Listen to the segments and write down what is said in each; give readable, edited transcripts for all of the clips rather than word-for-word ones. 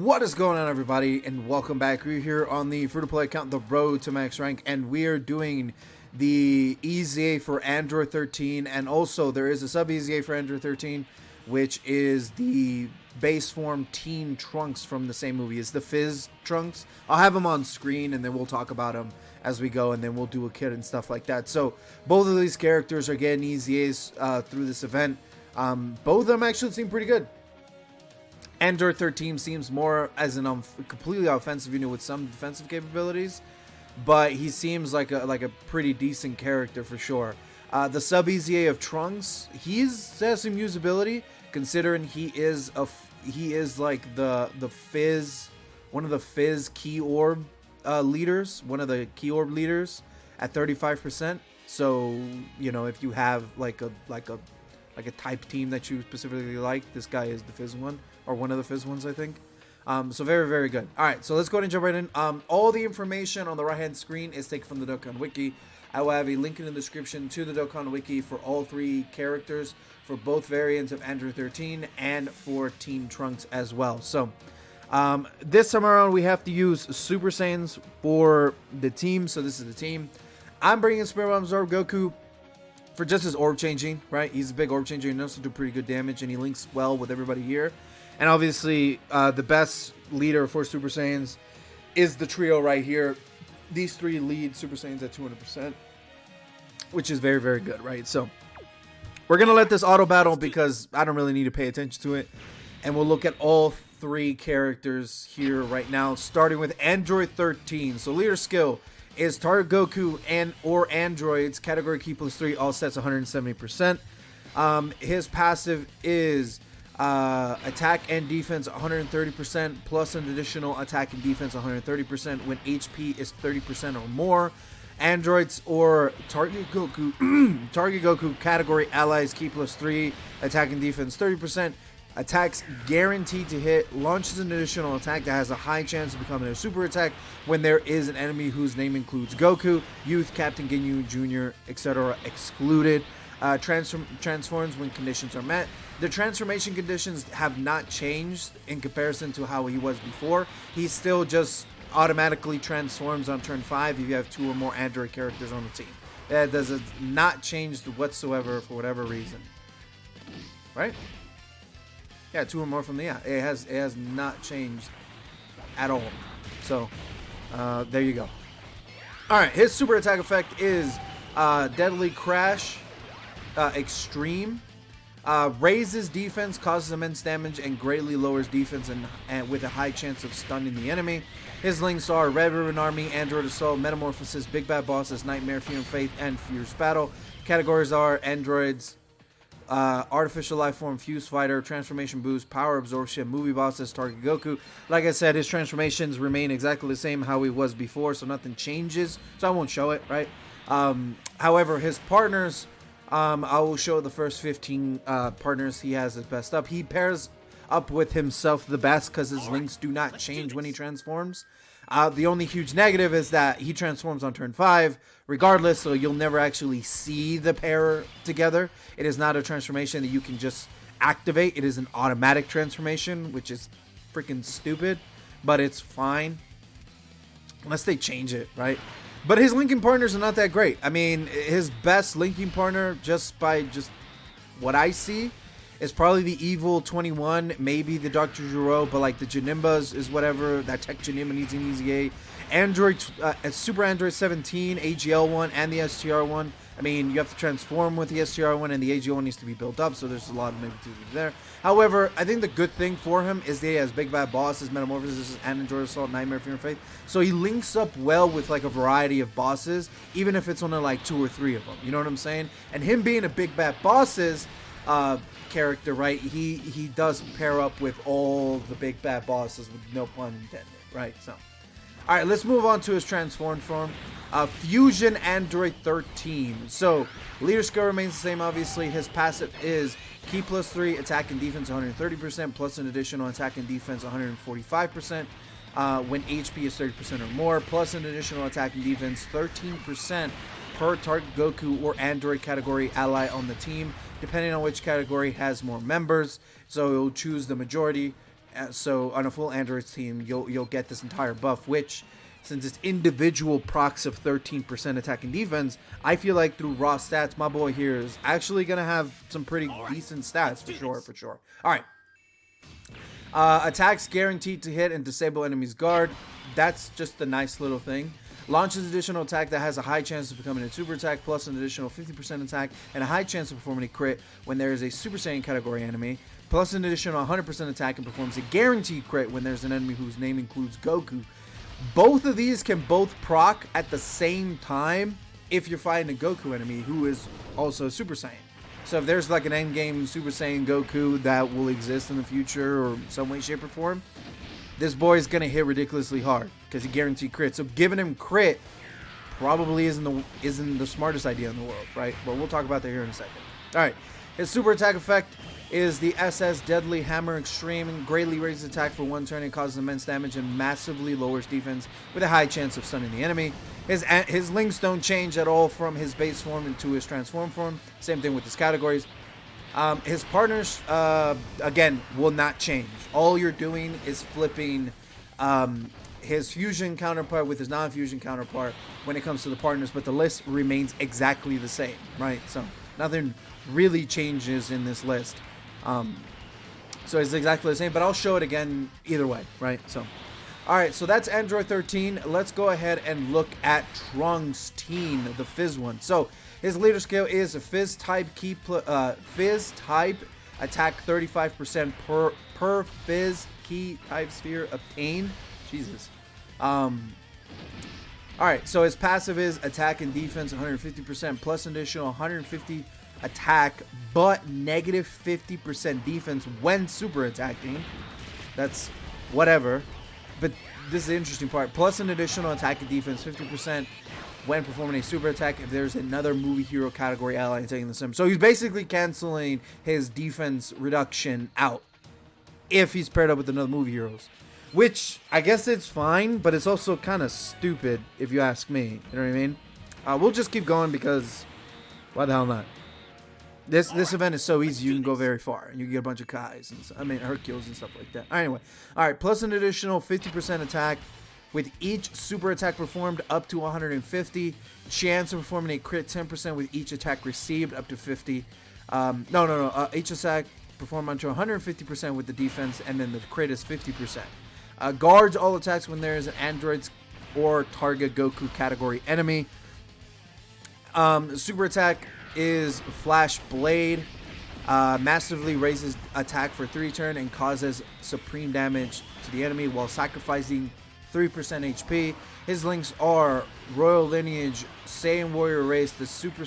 What is going on, everybody, and welcome back. We're here on the free-to-play account, The Road to Max Rank, and we are doing the EZA for Android 13, and also there is a sub-EZA for Android 13, which is the base form teen Trunks from the same movie. It's the Fizz Trunks. I'll have them on screen, and then we'll talk about them as we go, and then we'll do a kit and stuff like that. So both of these characters are getting EZAs through this event. Both of them actually seem pretty good. Android 13 seems more as an completely offensive unit with some defensive capabilities, but he seems like a pretty decent character for sure. The sub EZA of Trunks, has some usability considering he is like the Fizz, one of the Fizz key orb leaders, one of the key orb leaders at 35%. So you know, if you have like a type team that you specifically like, this guy is the Fizz one, or one of the Fizz ones, I think. So very, very good. All right, so let's go ahead and jump right in. All the information on the right-hand screen is taken from the Dokkan Wiki. I will have a link in the description to the Dokkan Wiki for all three characters, for both variants of Android 13 and for Teen Trunks as well. So this time around, we have to use Super Saiyans for the team. So this is the team. I'm bringing Spirit Bomb Absorb Goku for just his orb changing, right? He's a big orb changer and also do pretty good damage, and he links well with everybody here. And obviously, the best leader for Super Saiyans is the trio right here. These three lead Super Saiyans at 200%, which is very, very good, right? So we're going to let this auto battle because I don't really need to pay attention to it. And we'll look at all three characters here right now, starting with Android 13. So leader skill is target Goku or androids, category key +3, all stats 170%. His passive is attack and defense 130% plus an additional attack and defense 130% when HP is 30% or more. Androids or target Goku category allies key +3, attack and defense 30%. Attacks guaranteed to hit, launches an additional attack that has a high chance of becoming a super attack when there is an enemy whose name includes Goku, Youth, Captain Ginyu, Junior, etc. excluded. Transforms when conditions are met. The transformation conditions have not changed in comparison to how he was before. He still just automatically transforms on turn 5 if you have 2 or more Android characters on the team. That does not change whatsoever for whatever reason. Right? Yeah, 2 or more from the it has not changed at all. So there you go. All right, his super attack effect is Deadly Crash Extreme. Raises defense, causes immense damage, and greatly lowers defense and with a high chance of stunning the enemy. His links are Red Ribbon Army, Android Assault, Metamorphosis, Big Bad Bosses, Nightmare, Fear and Faith, and Fierce Battle. Categories are Androids, Artificial Life Form, Fuse Fighter, Transformation Boost, Power Absorption, Movie Bosses, Target Goku. Like I said, his transformations remain exactly the same how he was before, so nothing changes. So I won't show it, right? However, his partners, I will show the first 15 partners he has as best up. He pairs up with himself the best because his links do not change when he transforms. The only huge negative is that he transforms on turn 5 regardless, so you'll never actually see the pair together. It is not a transformation that you can just activate. It is an automatic transformation, which is freaking stupid, but it's fine unless they change it, right? But his linking partners are not that great. I mean, his best linking partner, just by what I see, is probably the Evil 21, maybe the Dr. Giro, but like the Janimbas is whatever. That Tech Janimba needs an EZA. Android, Super Android 17, AGL one, and the STR one. I mean, you have to transform with the STR one, and the AGL one needs to be built up, so there's a lot of negativity there. However, I think the good thing for him is that he has Big Bad Bosses, Metamorphosis, and Android Assault, Nightmare, Fear and Faith. So he links up well with like a variety of bosses, even if it's only like 2 or 3 of them. You know what I'm saying? And him being a Big Bad Bosses character, right? He does pair up with all the Big Bad Bosses, with no pun intended, right? So, all right, let's move on to his transformed form. Fusion Android 13. So leader skill remains the same, obviously. His passive is key +3, attack and defense 130%, plus an additional attack and defense 145%. When HP is 30% or more, plus an additional attack and defense 13% per target Goku or Android category ally on the team, depending on which category has more members. So it'll choose the majority So on a full Android team, you'll get this entire buff, which, since it's individual procs of 13% attack and defense, I feel like through raw stats, my boy here is actually going to have some pretty decent stats for sure. All right. Attacks guaranteed to hit and disable enemy's guard. That's just a nice little thing. Launches additional attack that has a high chance of becoming a super attack, plus an additional 50% attack and a high chance of performing a crit when there is a Super Saiyan category enemy, plus an additional 100% attack and performs a guaranteed crit when there's an enemy whose name includes Goku. Both of these can both proc at the same time if you're fighting a Goku enemy who is also Super Saiyan. So if there's like an endgame Super Saiyan Goku that will exist in the future or some way, shape, or form, this boy is going to hit ridiculously hard because he guaranteed crit. So giving him crit probably isn't the smartest idea in the world, right? But we'll talk about that here in a second. All right. His super attack effect is the SS Deadly Hammer Extreme. Greatly raises attack for one turn and causes immense damage and massively lowers defense with a high chance of stunning the enemy. His links don't change at all from his base form into his transform form. Same thing with his categories. His partners, again, will not change. All you're doing is flipping his fusion counterpart with his non-fusion counterpart when it comes to the partners, but the list remains exactly the same, right? So nothing really changes in this list. So it's exactly the same, but I'll show it again either way, right? So, all right, so that's Android 13. Let's go ahead and look at Trunks Teen, the Fizz one. So his leader skill is a Fizz type Fizz type attack 35% per Fizz key type sphere obtained. Jesus. All right, so his passive is attack and defense 150% plus additional 150 attack, but negative 50% defense when super attacking. That's whatever. But this is the interesting part. Plus an additional attack and defense 50% when performing a super attack if there's another movie hero category ally taking the sim. So he's basically canceling his defense reduction out if he's paired up with another movie heroes. Which, I guess it's fine, but it's also kind of stupid if you ask me. You know what I mean? We'll just keep going because why the hell not? This event is so easy, you can go very far. And you get a bunch of Kais, and Hercules and stuff like that. Anyway, all right, plus an additional 50% attack with each super attack performed up to 150. Chance of performing a crit 10% with each attack received up to 50. Each attack performed up to 150% with the defense, and then the crit is 50%. Guards all attacks when there is an androids or target Goku category enemy. Super attack is Flash Blade. Massively raises attack for 3 turn and causes supreme damage to the enemy while sacrificing 3% HP. His links are Royal Lineage, Saiyan Warrior Race, the Super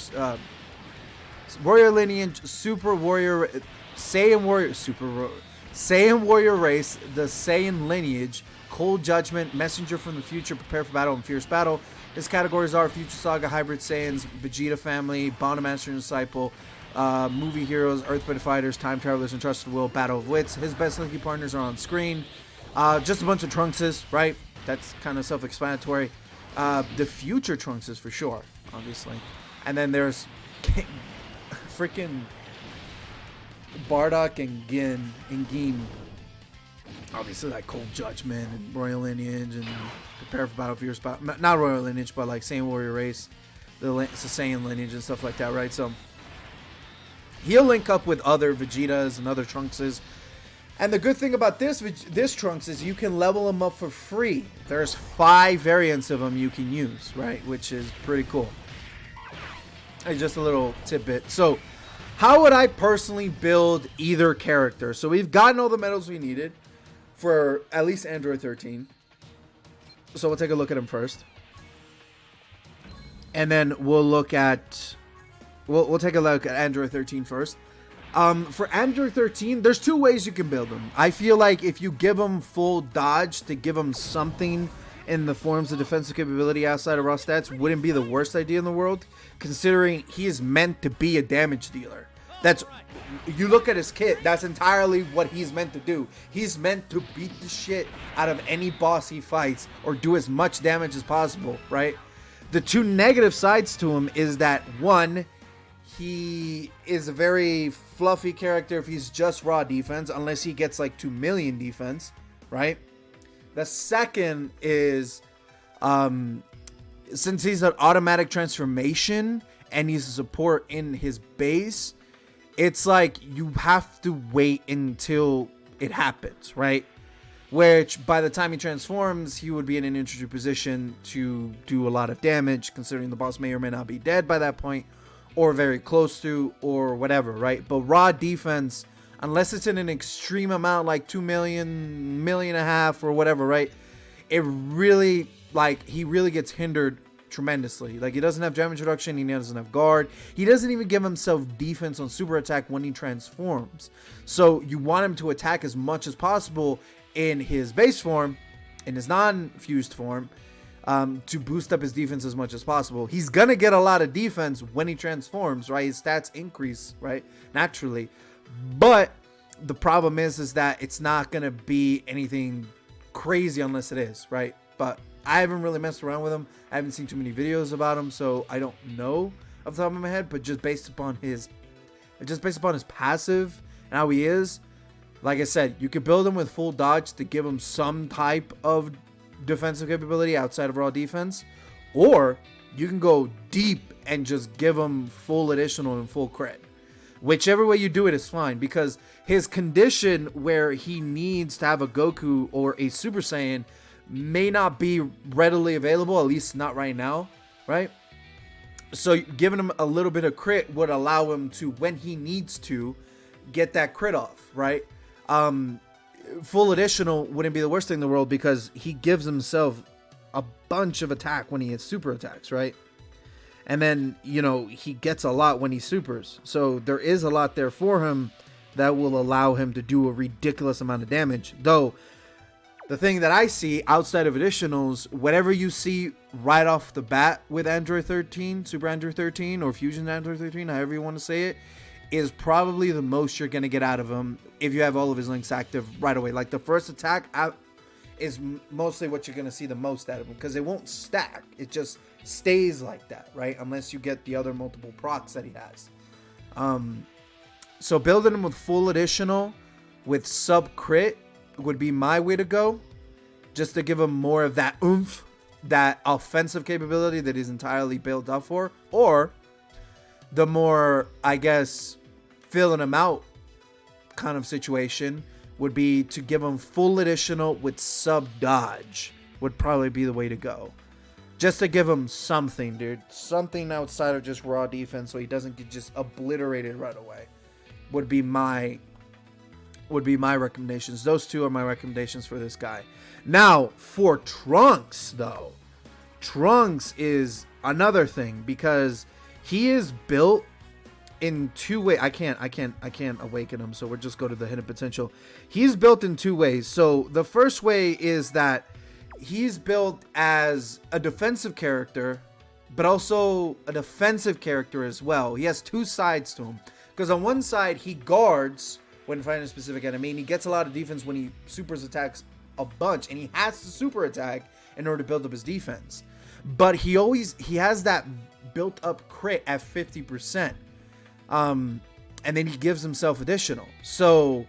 Royal Lineage, Super Warrior, Saiyan Warrior Race, the Saiyan Lineage, Cold Judgment, Messenger from the Future, Prepare for Battle, and Fierce Battle. His categories are Future Saga, Hybrid Saiyans, Vegeta Family, Bond Master and Disciple, Movie Heroes, Earthbend Fighters, Time Travelers, and Trusted Will, Battle of Wits. His best linky partners are on screen. Just a bunch of Trunkses, right? That's kind of self-explanatory. The future Trunkses for sure, obviously. And then there's freaking Bardock and Gin. Obviously, like Cold Judgment and Royal Lineage and Prepare for Battle, Fierce Battle. Not Royal Lineage, but like Saiyan Warrior Race, the Saiyan Lineage and stuff like that, right? So he'll link up with other Vegetas and other Trunkses. And the good thing about this Trunks is you can level him up for free. There's 5 variants of him you can use, right? Which is pretty cool. Hey, just a little tidbit. So how would I personally build either character? So we've gotten all the medals we needed for at least Android 13. So we'll take a look at him first. And then we'll look at... We'll take a look at Android 13 first. For Android 13, there's 2 ways you can build him. I feel like if you give him full dodge to give him something in the forms of defensive capability outside of raw stats wouldn't be the worst idea in the world, considering he is meant to be a damage dealer. You look at his kit, that's entirely what he's meant to do. He's meant to beat the shit out of any boss he fights or do as much damage as possible, right? The 2 negative sides to him is that, 1, he is a very fluffy character if he's just raw defense, unless he gets like 2 million defense, right? The second is, since he's an automatic transformation and he's a support in his base, it's like you have to wait until it happens, right? Which by the time he transforms, he would be in an interesting position to do a lot of damage, considering the boss may or may not be dead by that point, or very close to, or whatever, right? But raw defense, unless it's in an extreme amount, like 2 million, million and a half, or whatever, right? It really, like, he really gets hindered tremendously. Like, he doesn't have damage reduction, he doesn't have guard, he doesn't even give himself defense on super attack when he transforms. So you want him to attack as much as possible in his base form, in his non-fused form, to boost up his defense as much as possible. He's gonna get a lot of defense when he transforms, right? His stats increase, right, naturally. But the problem is that it's not gonna be anything crazy unless it is, right? But I haven't really messed around with him. I haven't seen too many videos about him, so I don't know off the top of my head. But just based upon his passive and how he is, like I said, you could build him with full dodge to give him some type of defensive capability outside of raw defense, or you can go deep and just give him full additional and full crit. Whichever way you do it is fine, because his condition where he needs to have a Goku or a Super Saiyan may not be readily available, at least not right now, right? So giving him a little bit of crit would allow him to, when he needs to, get that crit off, right? Full additional wouldn't be the worst thing in the world, because he gives himself a bunch of attack when he hits super attacks, right? And then, you know, he gets a lot when he supers. So there is a lot there for him that will allow him to do a ridiculous amount of damage. Though, the thing that I see outside of additionals, whatever you see right off the bat with Android 13, Super Android 13, or Fusion Android 13, however you want to say it, is probably the most you're going to get out of him if you have all of his links active right away. Like, the first attack out is mostly what you're going to see the most out of him, because it won't stack. It just stays like that, right? Unless you get the other multiple procs that he has. So building him with full additional with sub crit would be my way to go, just to give him more of that oomph, that offensive capability that he's entirely built up for. Or the more, I guess, filling him out kind of situation would be to give him full additional with sub dodge, would probably be the way to go. Just to give him something, dude. Something outside of just raw defense, so he doesn't get just obliterated right away. Would be my recommendations. Those two are my recommendations for this guy. Now, for Trunks, though. Trunks is another thing, because he is built in two ways. I can't awaken him, so we'll just go to the hidden potential. He's built in two ways. So the first way is that he's built as a defensive character, but also a defensive character as well. He has two sides to him, because on one side he guards when fighting a specific enemy, and he gets a lot of defense when he supers attacks a bunch, and he has to super attack in order to build up his defense. But he has that built up crit at 50%, and then he gives himself additional. So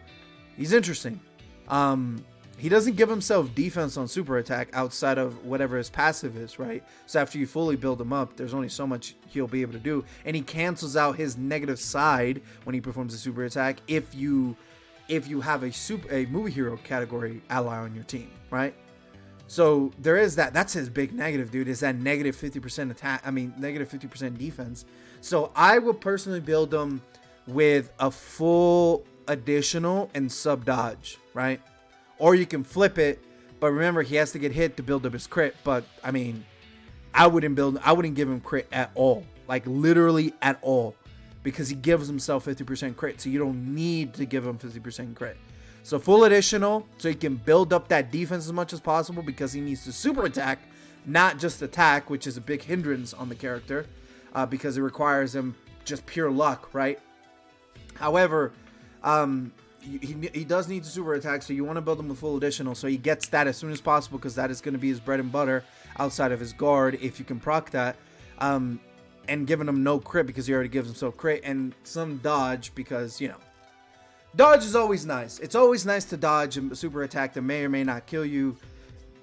he's interesting. He doesn't give himself defense on super attack outside of whatever his passive is, right? So after you fully build him up, there's only so much he'll be able to do, and he cancels out his negative side when he performs a super attack if you have a movie hero category ally on your team, right? So there is that. That's his big negative, dude, is that negative 50% attack. I mean, negative 50% defense. So I would personally build him with a full additional and sub dodge, right? Or you can flip it, but remember, he has to get hit to build up his crit. But I mean, I wouldn't give him crit at all, like literally at all, because he gives himself 50% crit. So you don't need to give him 50% crit. So full additional, so he can build up that defense as much as possible, because he needs to super attack, not just attack, which is a big hindrance on the character, because it requires him just pure luck, right? However, he does need to super attack, so you want to build him with full additional, so he gets that as soon as possible, because that is going to be his bread and butter outside of his guard, if you can proc that. and giving him no crit because he already gives himself crit, and some dodge because, you know, dodge is always nice. It's always nice to dodge a super attack that may or may not kill you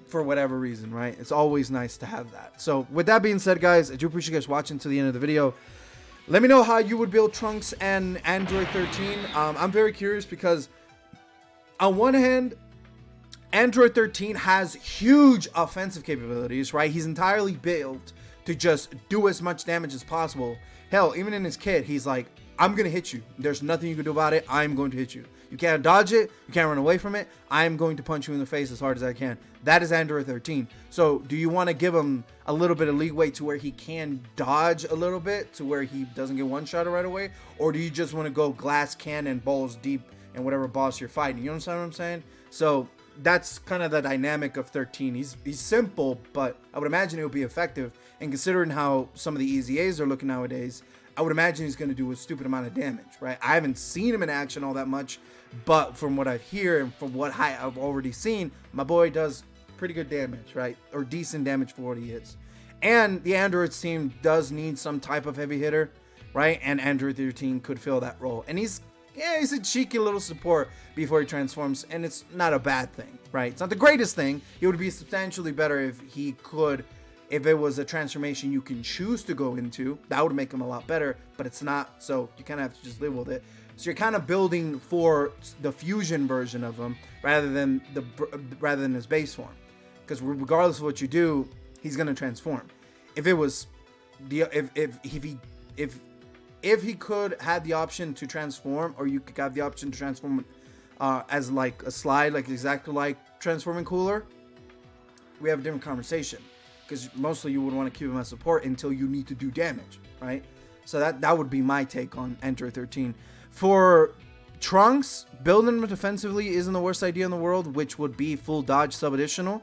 for whatever reason, right? It's always nice to have that. So with that being said, guys, I do appreciate you guys watching to the end of the video. Let me know how you would build Trunks and Android 13. I'm very curious because on one hand, Android 13 has huge offensive capabilities, right? He's entirely built to just do as much damage as possible. Hell, even in his kit, he's like, I'm going to hit you. There's nothing you can do about it. I'm going to hit you. You can't dodge it. You can't run away from it. I'm going to punch you in the face as hard as I can. That is Android 13. So do you want to give him a little bit of leeway to where he can dodge a little bit to where he doesn't get one shot right away? Or do you just want to go glass cannon balls deep in whatever boss you're fighting? You understand what I'm saying? So that's kind of the dynamic of 13. He's simple, but I would imagine it would be effective. And considering how some of the EZAs are looking nowadays, I would imagine he's going to do a stupid amount of damage, right? I haven't seen him in action all that much, but from what I hear and from what I've already seen, my boy does pretty good damage, right? Or decent damage for what he is. And the Androids team does need some type of heavy hitter, right? And Android 13 could fill that role. And he's a cheeky little support before he transforms, and it's not a bad thing, right? It's not the greatest thing. It would be substantially better if he could, if it was a transformation you can choose to go into. That would make him a lot better, but it's not, so you kind of have to just live with it. So you're kind of building for the fusion version of him rather than his base form, because regardless of what you do, he's gonna transform. If it was if he could have the option to transform, or you could have the option to transform as like a slide, like exactly like transforming Cooler, we have a different conversation, because mostly you would want to keep him as support until you need to do damage, right? So that would be my take on Android 13. For Trunks, building him defensively isn't the worst idea in the world, which would be full dodge sub additional.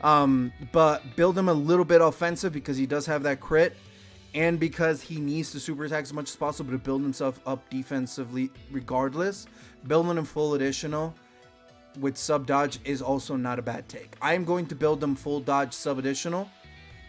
But build him a little bit offensive because he does have that crit, and because he needs to super attack as much as possible to build himself up defensively regardless. Building him full additional with sub dodge is also not a bad take. I am going to build him full dodge sub additional,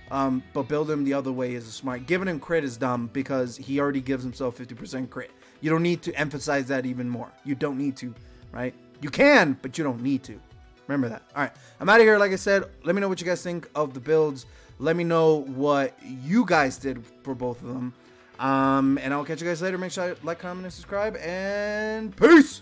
but build him the other way is smart. Giving him crit is dumb because he already gives himself 50% crit. You don't need to emphasize that even more. You don't need to, right? You can, but you don't need to. Remember that. All right, I'm out of here. Like I said, let me know what you guys think of the builds. Let me know what you guys did for both of them. And I'll catch you guys later. Make sure you like, comment, and subscribe. And peace!